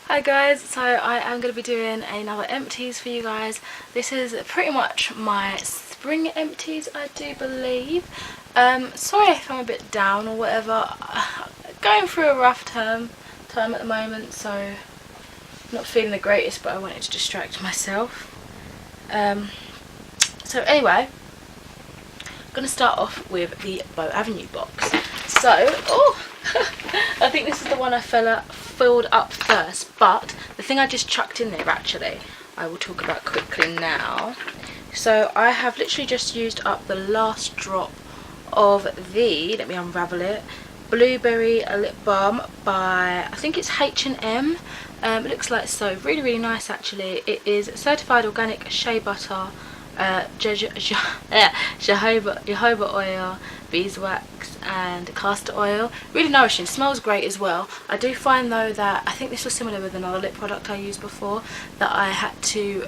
Hi guys, so I am going to be doing another empties for you guys. This is pretty much my spring empties, I do believe. Sorry if I'm a bit down or whatever. Going through a rough time at the moment, so not feeling the greatest, but I wanted to distract myself. So anyway, I'm going to start off with the Bow Avenue box. So, I think this is the one I filled up first, but the thing I just chucked in there actually I will talk about quickly now. So I have literally just used up the last drop of the, let me unravel it, blueberry lip balm by, I think it's H&M. It looks like so, really nice actually. It is certified organic shea butter, jojoba oil, beeswax and castor oil. Really nourishing, smells great as well. I do find though that, I think this was similar with another lip product I used before, that I had to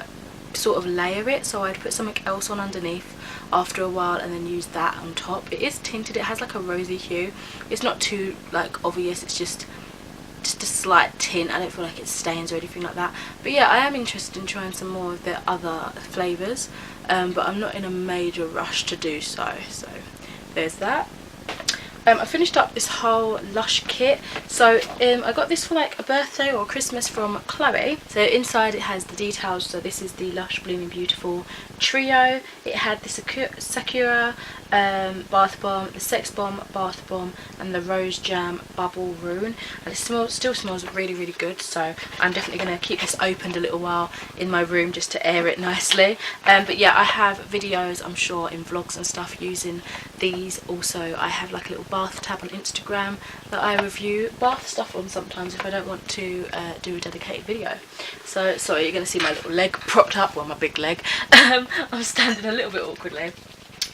sort of layer it, so I'd put something else on underneath after a while and then use that on top. It is tinted, it has like a rosy hue. It's not too like obvious, it's just a slight tint. I don't feel like it stains or anything like that. But yeah, I am interested in trying some more of the other flavours, but I'm not in a major rush to do so. So there's that. I finished up this whole Lush kit. So I got this for like a birthday or Christmas from Chloe. So inside it has the details. So this is the Lush Blooming Beautiful trio. It had the Sakura bath bomb, the Sex Bomb bath bomb, and the Rose Jam Bubble Rune. And it still smells really good. So I'm definitely going to keep this opened a little while in my room just to air it nicely. But yeah, I have videos, I'm sure, in vlogs and stuff using these. Also, I have like a little bath tab on Instagram that I review bath stuff on sometimes if I don't want to do a dedicated video. So sorry, you're going to see my little leg propped up, well, my big leg. I'm standing a little bit awkwardly.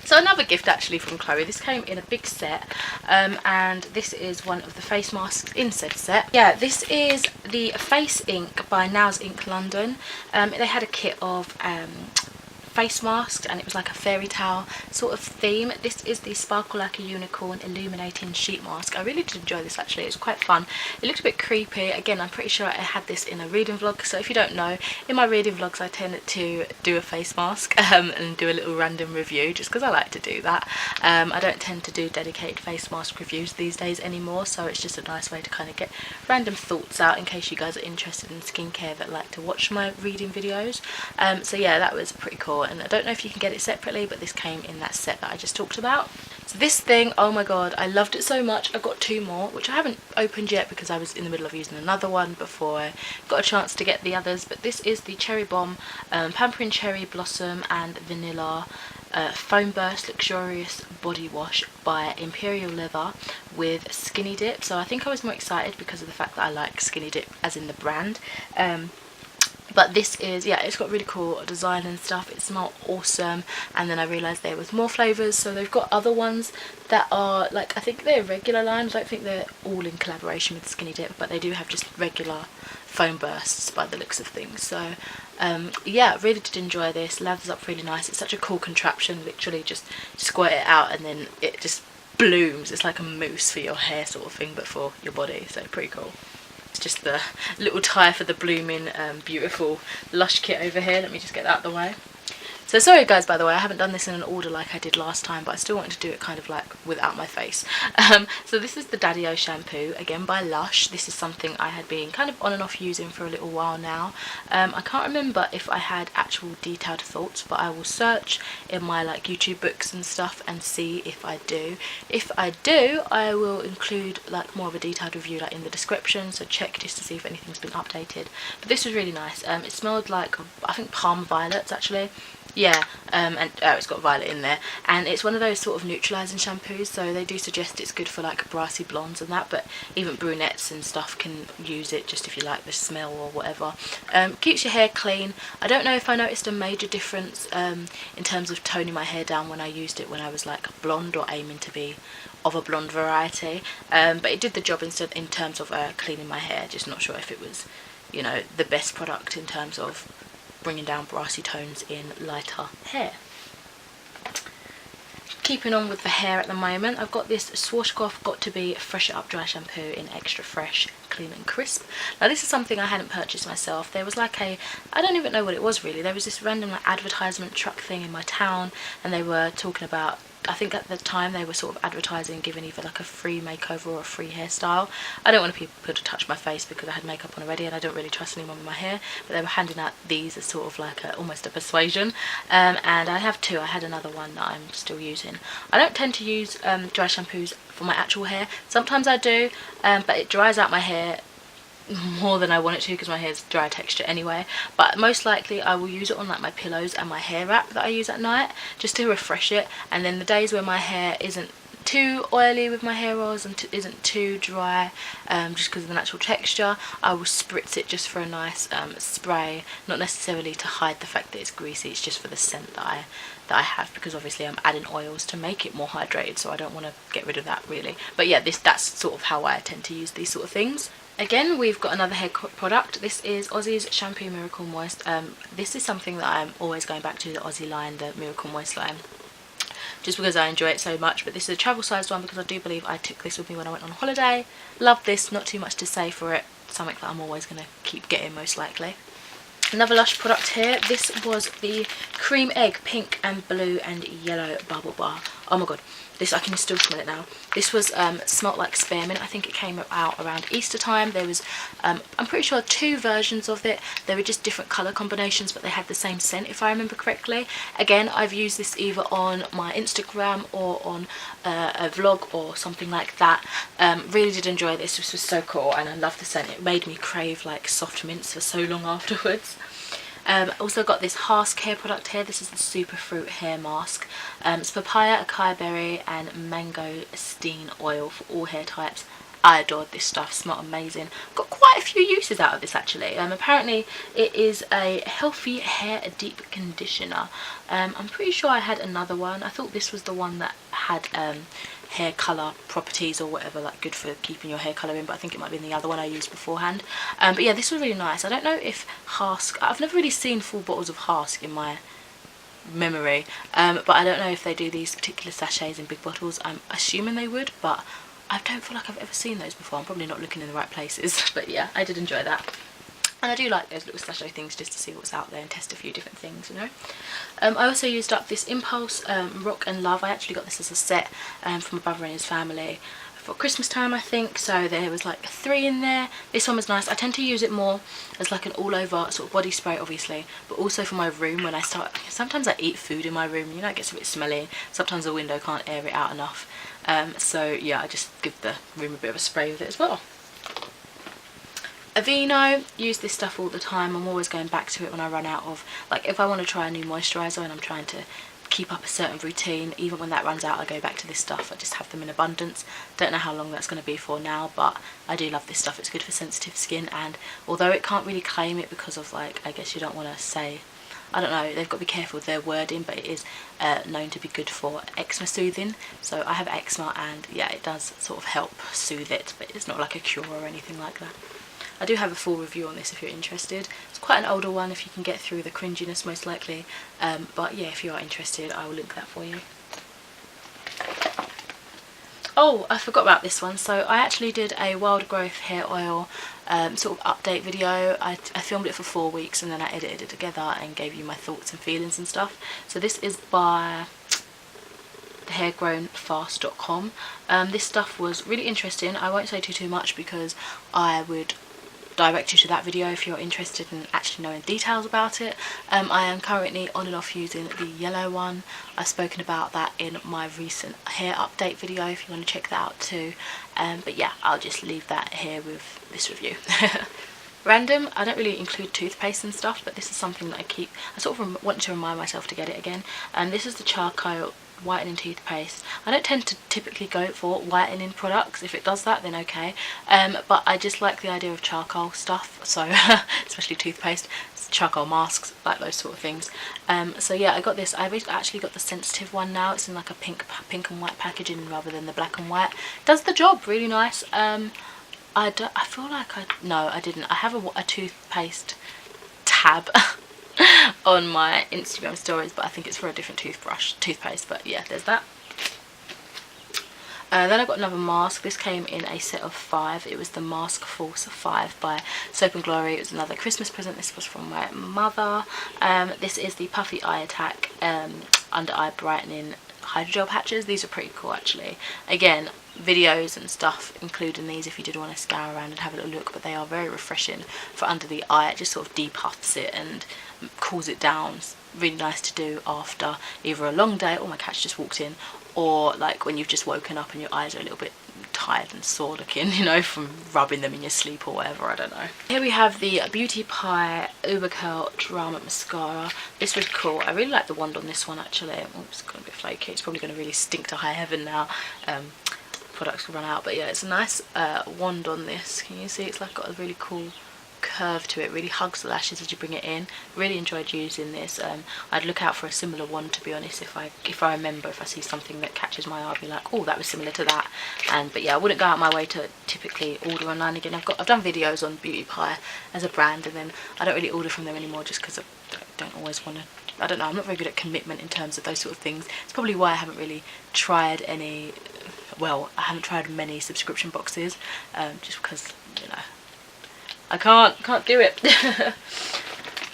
So another gift actually from Chloe. This came in a big set, and this is one of the face masks in said set. Yeah, this is the Face Ink by Now's Ink London. They had a kit of face masks, and it was like a fairy tale sort of theme. This is the Sparkle Like a Unicorn Illuminating Sheet Mask. I really did enjoy this actually, it was quite fun. It looked a bit creepy. Again, I'm pretty sure I had this in a reading vlog, so if you don't know, in my reading vlogs I tend to do a face mask and do a little random review just because I like to do that. I don't tend to do dedicated face mask reviews these days anymore, so it's just a nice way to kind of get random thoughts out in case you guys are interested in skincare that like to watch my reading videos. So yeah, that was pretty cool. And I don't know if you can get it separately, but this came in that set that I just talked about. So this thing, oh my god, I loved it so much. I got two more, which I haven't opened yet because I was in the middle of using another one before I got a chance to get the others. But this is the Cherry Bomb Pampering Cherry Blossom and Vanilla Foam Burst Luxurious Body Wash by Imperial Leather with Skinny Dip. So I think I was more excited because of the fact that I like Skinny Dip as in the brand. But this is, yeah, it's got really cool design and stuff. It smelled awesome. And then I realised there was more flavours. So they've got other ones that are, like, I think they're regular lines. I don't think they're all in collaboration with Skinny Dip. But they do have just regular foam bursts by the looks of things. So, yeah, really did enjoy this. Lathers up really nice. It's such a cool contraption. Literally just squirt it out and then it just blooms. It's like a mousse for your hair sort of thing, but for your body. So pretty cool. Just the little tie for the blooming beautiful Lush kit over here. Let me just get that out of the way. So sorry guys, by the way, I haven't done this in an order like I did last time, but I still wanted to do it kind of like without my face. So this is the Daddy-O shampoo, again by Lush. This is something I had been kind of on and off using for a little while now. I can't remember if I had actual detailed thoughts, but I will search in my like YouTube books and stuff and see if I do. If I do, I will include like more of a detailed review like in the description, so check just to see if anything's been updated. But this was really nice. It smelled like, I think, palm violets actually. Yeah, and it's got violet in there, and it's one of those sort of neutralising shampoos, so they do suggest it's good for like brassy blondes and that, but even brunettes and stuff can use it just if you like the smell or whatever. Keeps your hair clean. I don't know if I noticed a major difference in terms of toning my hair down when I used it when I was like blonde or aiming to be of a blonde variety, but it did the job in terms of cleaning my hair. Just not sure if it was, you know, the best product in terms of bringing down brassy tones in lighter hair. Keeping on with the hair at the moment, I've got this Swashcloth Got To Be Fresh It Up Dry Shampoo in Extra Fresh clean and crisp. Now this is something I hadn't purchased myself. There was like a, I don't even know what it was really, there was this random like advertisement truck thing in my town, and they were talking about, I think at the time they were sort of advertising giving either like a free makeover or a free hairstyle. I don't want people to touch my face because I had makeup on already and I don't really trust anyone with my hair, but they were handing out these as sort of like almost a persuasion. And I have two. I had another one that I'm still using. I don't tend to use dry shampoos for my actual hair. Sometimes I do, but it dries out my hair more than I want it to because my hair's dry texture anyway. But most likely I will use it on like my pillows and my hair wrap that I use at night just to refresh it. And then the days where my hair isn't too oily with my hair oils and isn't too dry, just because of the natural texture, I will spritz it just for a nice spray, not necessarily to hide the fact that it's greasy, it's just for the scent that I have, because obviously I'm adding oils to make it more hydrated, so I don't want to get rid of that really. But yeah, that's sort of how I tend to use these sort of things. Again, we've got another hair product. This is Aussie's Shampoo Miracle Moist. This is something that I'm always going back to, the Aussie line, the Miracle Moist line, just because I enjoy it so much. But this is a travel sized one because I do believe I took this with me when I went on holiday. Love this, not too much to say for it. Something that I'm always going to keep getting most likely. Another Lush product here. This was the Cream Egg Pink and Blue and Yellow Bubble Bar. Oh my god, this, I can still smell it now. This was smelt like spearmint. I think it came out around Easter time. There was I'm pretty sure 2 versions of it. They were just different colour combinations, but they had the same scent if I remember correctly. Again, I've used this either on my Instagram or on a vlog or something like that. Really did enjoy this. This was so cool and I love the scent. It made me crave like soft mints for so long afterwards. Also got this Hask hair product here. This is the Superfruit hair mask. It's papaya, acai berry and mangosteen oil for all hair types. I adored this stuff, smelled amazing. Got quite a few uses out of this actually. Apparently it is a healthy hair deep conditioner. I'm pretty sure I had another one. I thought this was the one that had hair colour properties or whatever, like good for keeping your hair colour in, but I think it might be the other one I used beforehand. But yeah, this was really nice. I don't know if Hask, I've never really seen full bottles of Hask in my memory, but I don't know if they do these particular sachets in big bottles. I'm assuming they would, but I don't feel like I've ever seen those before. I'm probably not looking in the right places. But yeah, I did enjoy that. And I do like those little sachet things just to see what's out there and test a few different things, you know. I also used up this Impulse Rock and Love. I actually got this as a set from my brother and his family for Christmas time, I think. So there was like 3 in there. This one was nice. I tend to use it more as like an all over sort of body spray obviously, but also for my room when I start, sometimes I eat food in my room, you know, it gets a bit smelly. Sometimes the window can't air it out enough. So yeah, I just give the room a bit of a spray with it as well. Aveeno, use this stuff all the time. I'm always going back to it when I run out of, like if I want to try a new moisturiser and I'm trying to keep up a certain routine, even when that runs out I go back to this stuff. I just have them in abundance. Don't know how long that's going to be for now, but I do love this stuff. It's good for sensitive skin, and although it can't really claim it because of like, I guess you don't want to say, I don't know, they've got to be careful with their wording, but it is known to be good for eczema soothing. So I have eczema and yeah, it does sort of help soothe it, but it's not like a cure or anything like that. I do have a full review on this if you're interested. It's quite an older one if you can get through the cringiness most likely, but yeah, if you are interested I will link that for you. Oh, I forgot about this one. So I actually did a Wild Growth hair oil sort of update video. I filmed it for 4 weeks and then I edited it together and gave you my thoughts and feelings and stuff. So this is by hairgrownfast.com. This stuff was really interesting. I won't say too much because I would direct you to that video if you're interested in actually knowing details about it. I am currently on and off using the yellow one. I've spoken about that in my recent hair update video if you want to check that out too. But yeah, I'll just leave that here with this review. Random, I don't really include toothpaste and stuff, but this is something that I sort of want to remind myself to get it again. And this is the charcoal whitening toothpaste. I don't tend to typically go for whitening products. If it does that, then okay, but I just like the idea of charcoal stuff, so especially toothpaste, charcoal masks, like those sort of things. So yeah, I got this. I've actually got the sensitive one now. It's in like a pink and white packaging rather than the black and white. Does the job really nice. I feel like no, I didn't. I have a toothpaste tab on my Instagram stories, but I think it's for a different toothpaste. But yeah, there's that. Then I got another mask. This came in a set of 5. It was the Mask Force 5 by Soap & Glory. It was another Christmas present. This was from my mother. This is the Puffy Eye Attack Under Eye Brightening Hydrogel patches. These are pretty cool actually. Again, videos and stuff including these if you did want to scour around and have a little look, but they are very refreshing for under the eye. It just sort of depuffs it and cools it down. It's really nice to do after either a long day, oh my cat's just walked in, or like when you've just woken up and your eyes are a little bit tired and sore looking, you know, from rubbing them in your sleep or whatever, I don't know. Here we have the Beauty Pie Uber Curl Drama Mascara. This was cool. I really like the wand on this one actually. Oh, it's got a bit flaky. It's probably going to really stink to high heaven now. Products will run out, but yeah, it's a nice wand on this. Can you see it's like got a really cool curve to it, really hugs the lashes as you bring it in. Really enjoyed using this. I'd look out for a similar one, to be honest, if I remember, if I see something that catches my eye, I'll be like, oh, that was similar to that. But yeah, I wouldn't go out my way to typically order online again. I've done videos on Beauty Pie as a brand, and then I don't really order from them anymore just because I don't always want to. I don't know, I'm not very good at commitment in terms of those sort of things. It's probably why I haven't really tried any, well, I haven't tried many subscription boxes, just because, you know, I can't do it.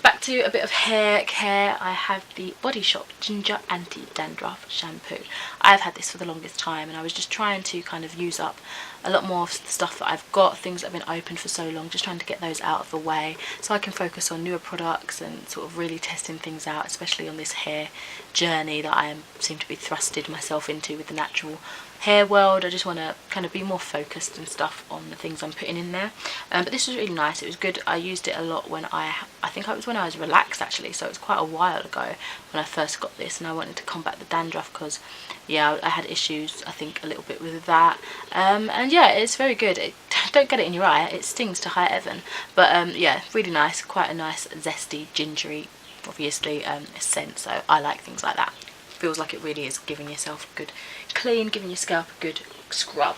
Back to a bit of hair care. I have the Body Shop Ginger Anti-Dandruff Shampoo. I've had this for the longest time, and I was just trying to kind of use up a lot more of the stuff that I've got, things that have been open for so long, just trying to get those out of the way so I can focus on newer products and sort of really testing things out, especially on this hair journey that I seem to be thrusted myself into with the natural hair world. I just want to kind of be more focused and stuff on the things I'm putting in there. But this was really nice. It was good. I used it a lot when I think it was when I was relaxed actually, so it was quite a while ago when I first got this, and I wanted to combat the dandruff because yeah, I had issues I think a little bit with that. And yeah, it's very good. Don't get it in your eye, it stings to high heaven, but yeah, really nice. Quite a nice zesty gingery obviously scent, so I like things like that. Feels like it really is giving yourself a good clean, giving your scalp a good scrub.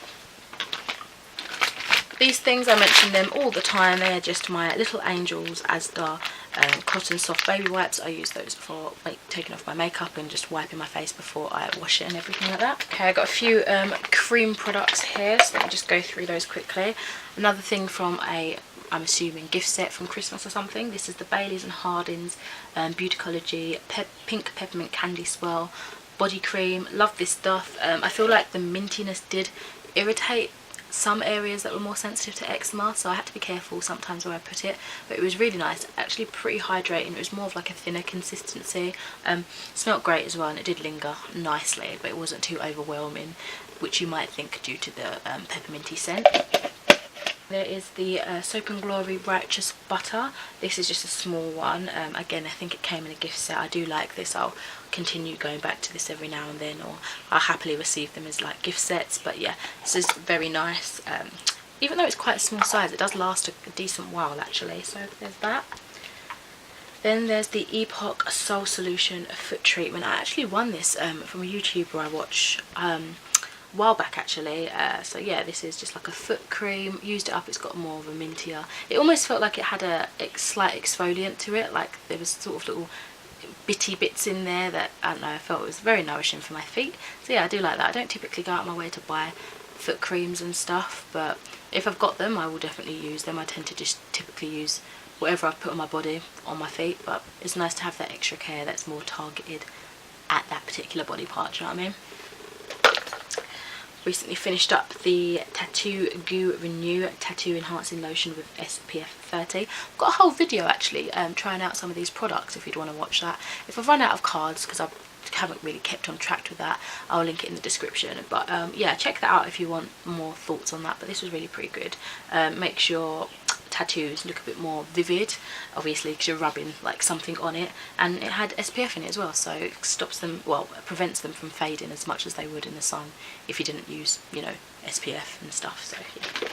These things, I mention them all the time. They are just my Little Angels Asda cotton soft baby wipes. I use those for taking off my makeup and just wiping my face before I wash it and everything like that. Okay, I got a few cream products here, so let me just go through those quickly. Another thing from I'm assuming gift set from Christmas or something. This is the Baileys and Hardin's Beauticology Pink Peppermint Candy Swirl Body Cream. Love this stuff. I feel like the mintiness did irritate some areas that were more sensitive to eczema, so I had to be careful sometimes where I put it, but it was really nice. Actually pretty hydrating. It was more of like a thinner consistency. Smelled great as well, and it did linger nicely, but it wasn't too overwhelming, which you might think due to the pepperminty scent. There is the Soap & Glory Righteous Butter. This is just a small one. Again, I think it came in a gift set. I do like this. I'll continue going back to this every now and then, or I'll happily receive them as like gift sets. But yeah, this is very nice. Even though it's quite a small size, it does last a decent while actually. So there's that. Then there's the Epoch Soul Solution Foot Treatment. I actually won this from a YouTuber I watch a while back actually. So yeah, this is just like a foot cream. Used it up, it's got more of a mintier. It almost felt like it had a slight exfoliant to it, like there was sort of little bitty bits in there that, I don't know, I felt it was very nourishing for my feet. So yeah, I do like that. I don't typically go out of my way to buy foot creams and stuff, but if I've got them I will definitely use them. I tend to just typically use whatever I put on my body on my feet, but it's nice to have that extra care that's more targeted at that particular body part, do you know what I mean? Recently finished up the Tattoo Goo Renew Tattoo Enhancing Lotion with SPF 30. I've got a whole video actually trying out some of these products if you'd want to watch that. If I've run out of cards, because I haven't really kept on track with that, I'll link it in the description. But yeah, check that out if you want more thoughts on that. But this was really pretty good. Makes your tattoos look a bit more vivid, obviously, because you're rubbing like something on it, and it had SPF in it as well, so it stops them, well, prevents them from fading as much as they would in the sun if you didn't use, you know, SPF and stuff. So yeah.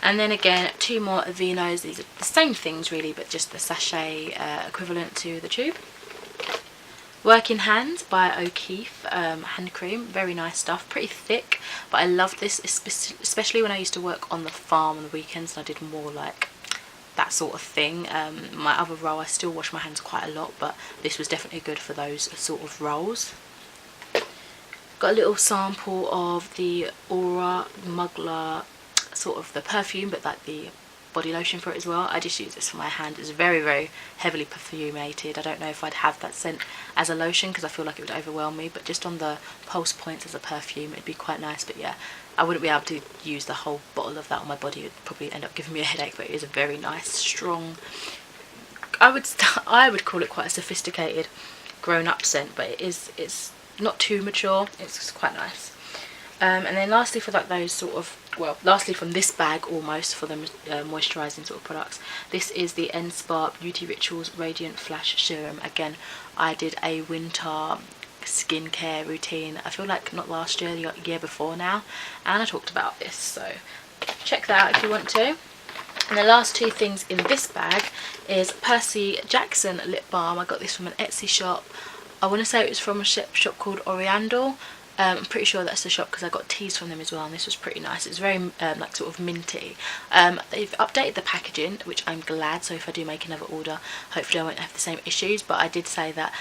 And then again, 2 more Avenos. These are the same things really, but just the sachet equivalent to the tube. Working Hands by O'Keefe hand cream. Very nice stuff, pretty thick, but I love this, especially when I used to work on the farm on the weekends and I did more like that sort of thing. My other role, I still wash my hands quite a lot, but this was definitely good for those sort of roles. Got a little sample of the Aura Muggler, sort of the perfume, but like the body lotion for it as well. I just use this for my hand. It's very, very heavily perfumated. I don't know if I'd have that scent as a lotion because I feel like it would overwhelm me, but just on the pulse points as a perfume it'd be quite nice. But yeah, I wouldn't be able to use the whole bottle of that on my body. It would probably end up giving me a headache, but it is a very nice, strong, I would call it quite a sophisticated grown-up scent, but it's not too mature. It's just quite nice. And then lastly, for like those sort of, well, lastly from this bag almost, for the moisturising sort of products, this is the N-Spa Beauty Rituals Radiant Flash Serum. Again, I did a winter skincare routine, I feel like not last year, the year before now, and I talked about this, so check that out if you want to. And the last two things in this bag is Percy Jackson lip balm. I got this from an Etsy shop. I want to say it was from a shop called Oriental. I'm pretty sure that's the shop because I got teas from them as well, and this was pretty nice. It's very like sort of minty. They've updated the packaging, which I'm glad, so if I do make another order, hopefully I won't have the same issues. But I did say that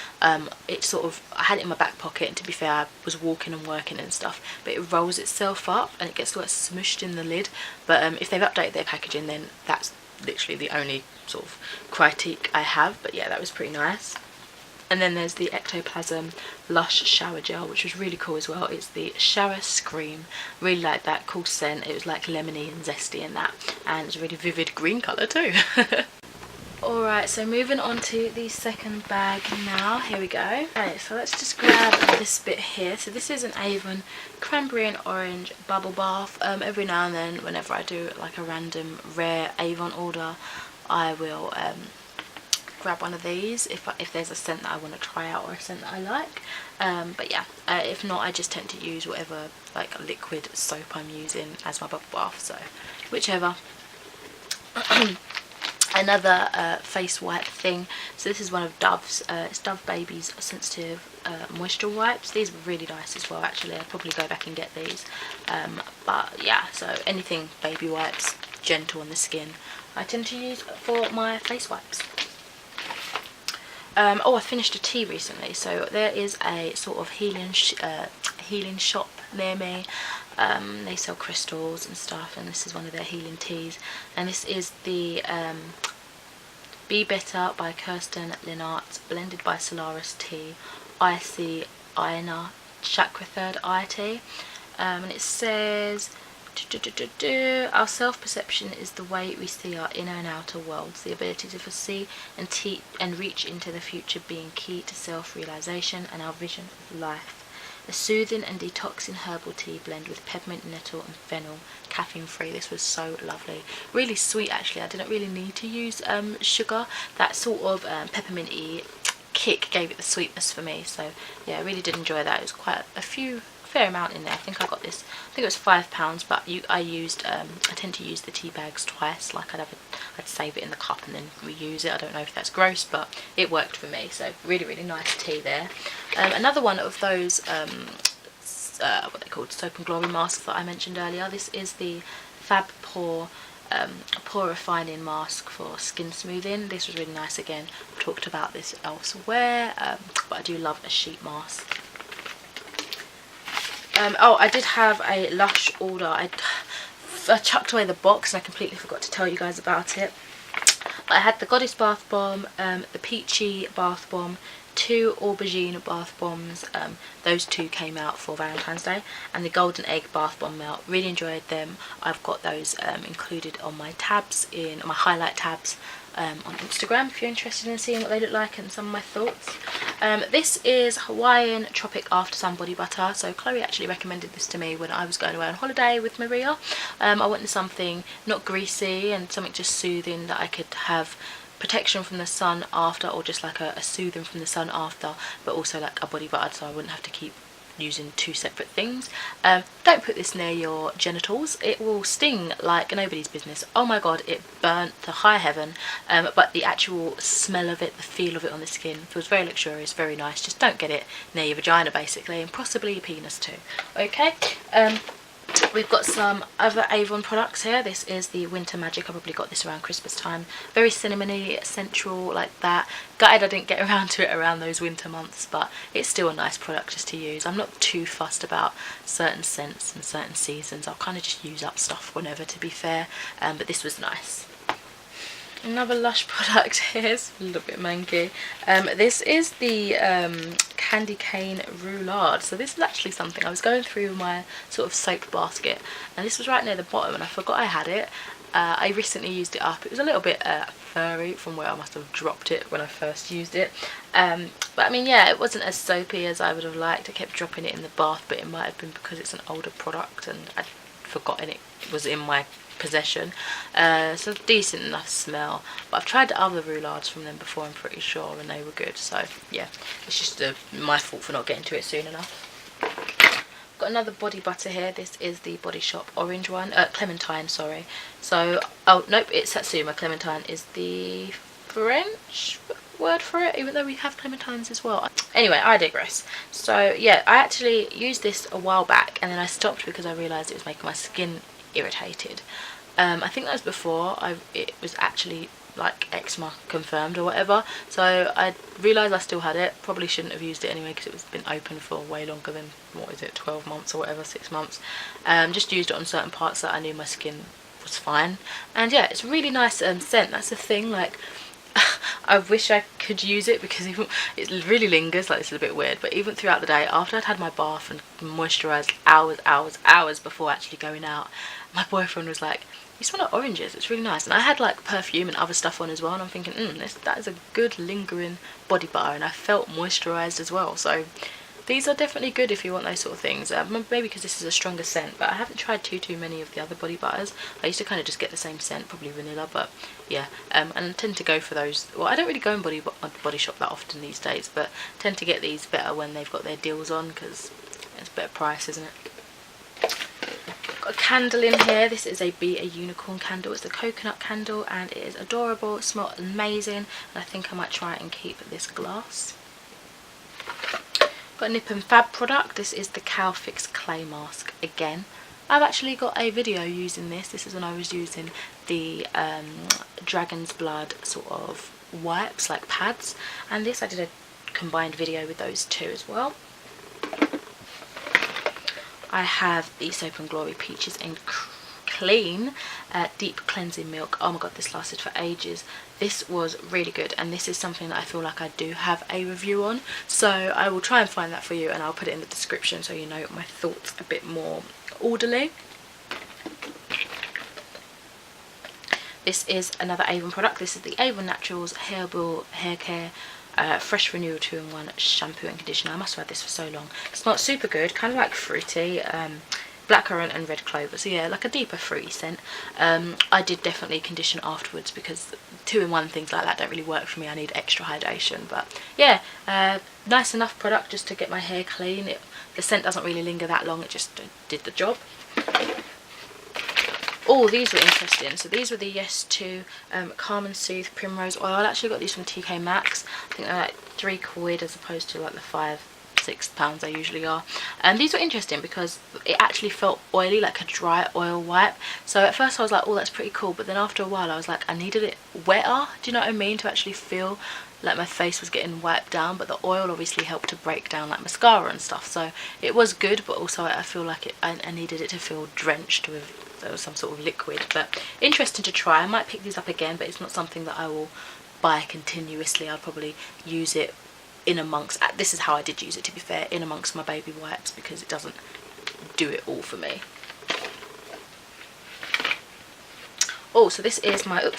it sort of, I had it in my back pocket, and to be fair, I was walking and working and stuff, but it rolls itself up and it gets like smushed in the lid. But if they've updated their packaging, then that's literally the only sort of critique I have. But yeah, that was pretty nice. And then there's the Ectoplasm Lush Shower Gel, which was really cool as well. It's the Shower Scream. Really like that, cool scent. It was like lemony and zesty in that, and it's a really vivid green colour too. Alright, so moving on to the second bag now. Here we go. Okay, so let's just grab this bit here. So this is an Avon Cranberry and Orange Bubble Bath. Every now and then, whenever I do like a random rare Avon order, I will grab one of these if there's a scent that I want to try out or a scent that I like. But yeah, if not, I just tend to use whatever like liquid soap I'm using as my bubble bath, so whichever. Another face wipe thing. So this is one of Dove's, it's Dove Baby's Sensitive Moisture Wipes. These were really nice as well, actually. I'd probably go back and get these. But yeah, so anything baby wipes, gentle on the skin, I tend to use for my face wipes. Oh, I finished a tea recently, so there is a sort of healing shop near me. They sell crystals and stuff, and this is one of their healing teas, and this is the Be Better by Kirsten Linart, blended by Solaris Tea, Icy Iona Chakra Third Eye Tea. And it says, our self-perception is the way we see our inner and outer worlds. The ability to foresee and reach into the future being key to self-realization and our vision of life. A soothing and detoxing herbal tea blend with peppermint, nettle and fennel, caffeine free. This was so lovely. Really sweet, actually. I didn't really need to use sugar. That sort of pepperminty kick gave it the sweetness for me. So yeah, I really did enjoy that. It was quite a fair amount in there. I think I got this, I think it was £5, but I tend to use the tea bags twice. Like I'd save it in the cup and then reuse it. I don't know if that's gross, but it worked for me. So really, really nice tea there. Another one of those what they called soap and glory masks that I mentioned earlier. This is the Fab Pore pore refining mask for skin smoothing. This was really nice. Again, I've talked about this elsewhere, but I do love a sheet mask. Oh, I did have a Lush order. I chucked away the box and I completely forgot to tell you guys about it. But I had the Goddess Bath Bomb, the Peachy Bath Bomb, 2 Aubergine Bath Bombs. Those 2 came out for Valentine's Day, and the Golden Egg Bath Bomb melt. Really enjoyed them. I've got those included on my tabs, in my highlight tabs on Instagram, if you're interested in seeing what they look like and some of my thoughts. This is Hawaiian Tropic After Sun Body Butter. So Chloe actually recommended this to me when I was going away on holiday with Maria. I wanted something not greasy and something just soothing that I could have protection from the sun after, or just like a soothing from the sun after, but also like a body butter, so I wouldn't have to keep using 2 separate things. Don't put this near your genitals. It will sting like nobody's business. Oh my god, it burnt to high heaven. But the actual smell of it, the feel of it on the skin, feels very luxurious, very nice. Just don't get it near your vagina basically, and possibly your penis too. Okay. We've got some other Avon products here. This is the Winter Magic. I probably got this around Christmas time. Very cinnamony, sensual, like that. Gutted I didn't get around to it around those winter months, but it's still a nice product just to use. I'm not too fussed about certain scents and certain seasons. I'll kind of just use up stuff whenever, to be fair. But this was nice. Another Lush product here, it's a little bit manky. This is the Candy Cane Roulade. So this is actually something, I was going through my sort of soap basket and this was right near the bottom and I forgot I had it. I recently used it up. It was a little bit furry from where I must have dropped it when I first used it. But I mean, yeah, it wasn't as soapy as I would have liked. I kept dropping it in the bath, but it might have been because it's an older product and I'd forgotten it was in my possession. So decent enough smell, but I've tried the other roulades from them before, I'm pretty sure, and they were good. So yeah, it's just my fault for not getting to it soon enough. Got another body butter here. This is the Body Shop orange one, clementine, sorry. So, oh nope, it's Satsuma. Clementine is the French word for it, even though we have clementines as well. Anyway, I digress. So yeah, I actually used this a while back and then I stopped because I realised it was making my skin irritated. I think that was before it was actually like eczema confirmed or whatever, so I realised I still had it. Probably shouldn't have used it anyway because it was been open for way longer than, what is it, 12 months or whatever, 6 months. Just used it on certain parts that I knew my skin was fine, and yeah, it's a really nice scent. That's the thing, like I wish I could use it because even it really lingers. Like, it's a bit weird, but even throughout the day after I'd had my bath and moisturised hours before actually going out, my boyfriend was like, "You smell like oranges, it's really nice." And I had like perfume and other stuff on as well, and I'm thinking, that is a good lingering body butter, and I felt moisturised as well. So these are definitely good if you want those sort of things. Maybe because this is a stronger scent, but I haven't tried too many of the other body butters. I used to kind of just get the same scent, probably vanilla, but yeah. And I tend to go for those. Well, I don't really go in Body Shop that often these days, but tend to get these better when they've got their deals on because it's a better price, isn't it? Got a candle in here. This is a Be a Unicorn candle. It's the coconut candle and it is adorable. It smells amazing, and I think I might try and keep this glass. Got a Nip and Fab product. This is the Cow Fix Clay Mask again. I've actually got a video using this. This is when I was using the Dragon's Blood sort of wipes, like pads, and this I did a combined video with those two as well. I have the Soap and Glory Peaches and Clean Deep Cleansing Milk. Oh my god, this lasted for ages. This was really good, and this is something that I feel like I do have a review on, so I will try and find that for you and I'll put it in the description so you know my thoughts a bit more orderly. This is another Avon product. This is the Avon Naturals Herbal Hair Care Fresh Renewal 2-in-1 shampoo and conditioner. I must have had this for so long. It smells super good, kind of like fruity, blackcurrant and red clover, so yeah, like a deeper fruity scent. I did definitely condition afterwards because 2-in-1 things like that don't really work for me. I need extra hydration, but yeah, nice enough product just to get my hair clean. The scent doesn't really linger that long, it just did the job. Oh, these were interesting. So these were the Yes To Calm and Soothe Primrose Oil. I actually got these from TK Maxx. I think they're like £3 as opposed to like the £5-6 they usually are. And these were interesting because it actually felt oily, like a dry oil wipe. So at first I was like, oh, that's pretty cool, but then after a while I was like, I needed it wetter, do you know what I mean, to actually feel like my face was getting wiped down. But the oil obviously helped to break down like mascara and stuff, so it was good, but also I feel like I needed it to feel drenched with some sort of liquid. But interesting to try. I might pick these up again, but it's not something that I will buy continuously. I'll probably use it in amongst, this is how I did use it, to be fair, in amongst my baby wipes, because it doesn't do it all for me. Oh, so this is my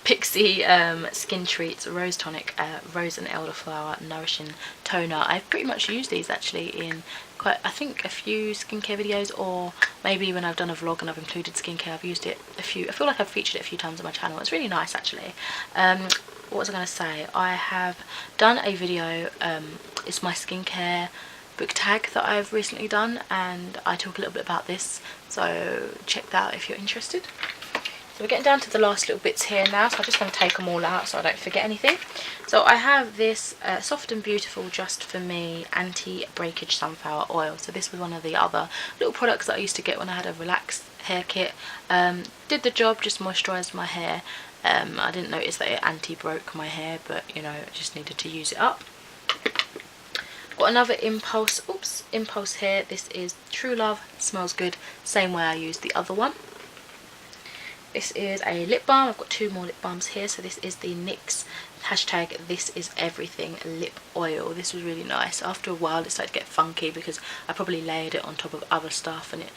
Pixie Skin Treats Rose Tonic Rose and Elderflower Nourishing Toner. I've pretty much used these actually in I think a few skincare videos, or maybe when I've done a vlog and I've included skincare, I've used it a few. I feel like I've featured it a few times on my channel. It's really nice actually. What was I going to say? I have done a video, it's my skincare book tag that I've recently done, and I talk a little bit about this, so check that out if you're interested. So we're getting down to the last little bits here now, so I'm just going to take them all out so I don't forget anything. So I have this Soft and Beautiful Just For Me anti-breakage sunflower oil. So this was one of the other little products that I used to get when I had a relaxed hair kit. Did the job, just moisturised my hair. I didn't notice that it anti-broke my hair, but you know, I just needed to use it up. Got another Impulse here. This is True Love, smells good, same way I used the other one. This is a lip balm. I've got 2 more lip balms here. So this is the NYX #This Is Everything lip oil. This was really nice. After a while it started to get funky because I probably layered it on top of other stuff and it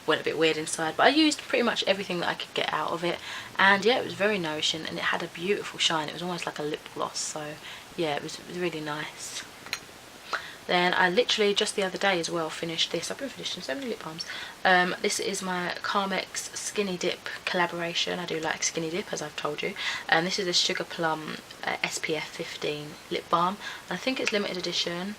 went a bit weird inside, but I used pretty much everything that I could get out of it, and yeah, it was very nourishing and it had a beautiful shine. It was almost like a lip gloss, so yeah, it was really nice. Then I literally just the other day as well finished this. I've been finishing so many lip balms. This is my Carmex Skinny Dip collaboration. I do like Skinny Dip, as I've told you. This is a Sugar Plum SPF 15 lip balm. I think it's limited edition,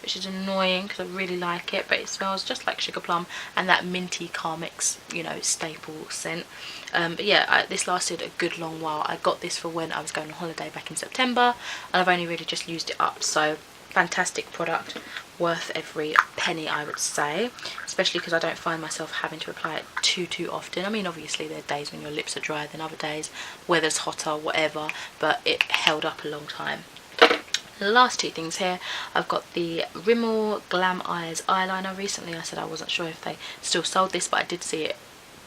which is annoying because I really like it, but it smells just like Sugar Plum and that minty Carmex, you know, staple scent. But yeah, this lasted a good long while. I got this for when I was going on holiday back in September, and I've only really just used it up, so fantastic product, worth every penny, I would say, especially because I don't find myself having to apply it too often. I mean, obviously there are days when your lips are drier than other days, weather's hotter, whatever, but it held up a long time. The last 2 things here, I've got the Rimmel Glam Eyes eyeliner. Recently I said I wasn't sure if they still sold this, but I did see it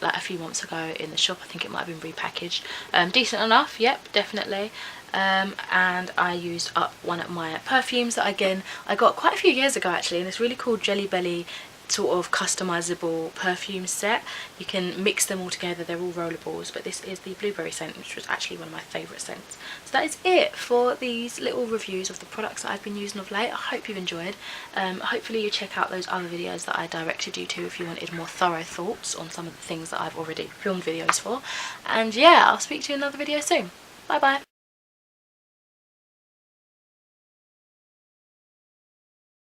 like a few months ago in the shop. I think it might have been repackaged. Decent enough, yep, definitely. And I used up one of my perfumes that again I got quite a few years ago actually, in this really cool Jelly Belly sort of customizable perfume set. You can mix them all together, they're all rollables, but this is the blueberry scent, which was actually one of my favourite scents. So that is it for these little reviews of the products that I've been using of late. I hope you've enjoyed. Hopefully you check out those other videos that I directed you to if you wanted more thorough thoughts on some of the things that I've already filmed videos for. And yeah, I'll speak to you in another video soon. Bye bye.